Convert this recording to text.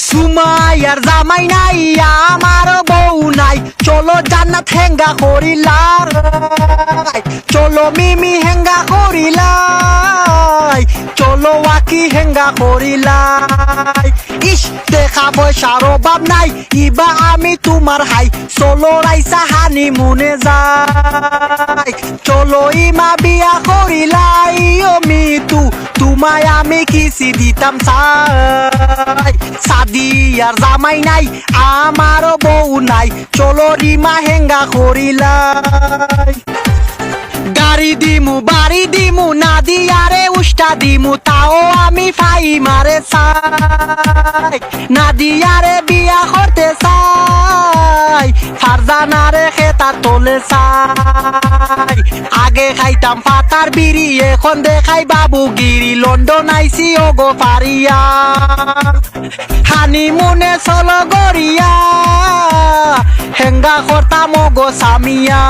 সুমাইয়ার জামাই নাই আমার বউ নাই চলো জান্নাত হেঙ্গা করিলাই চলো মিমি হেঙ্গা করিলাই চলো ওয়াকি হেঙ্গা করিলাই ইস দেখা পয়সার অভাব নাই ইবা আমি তোমার হাই চলো রাইসা হানি মুনে যাই চলো ইমা বিয়া করিলাই ও মিতু তোমায় আমি কিসি দিতাম চাই সাদিয়ার জামাই নাই আমার বউ নাই চলো রিমা হেঙ্গা করিলাই গাড়ি দিমু বাড়ি দিমু না দিয়ারে উষ্টা দিমু তাও আমি ফাই মারে চাই না দিয়ারে বিয়া করতে চাই ফারজানারে খেতা তোলে চাই আগে খাইতাম পাতার বিড়ি এখন দেখাই বাবুগিরি লন্ডন আইসি ও গো পারিয়া হানি মনে চলো গড়িয়া হেঙ্গা করতাম ও গো সামিয়া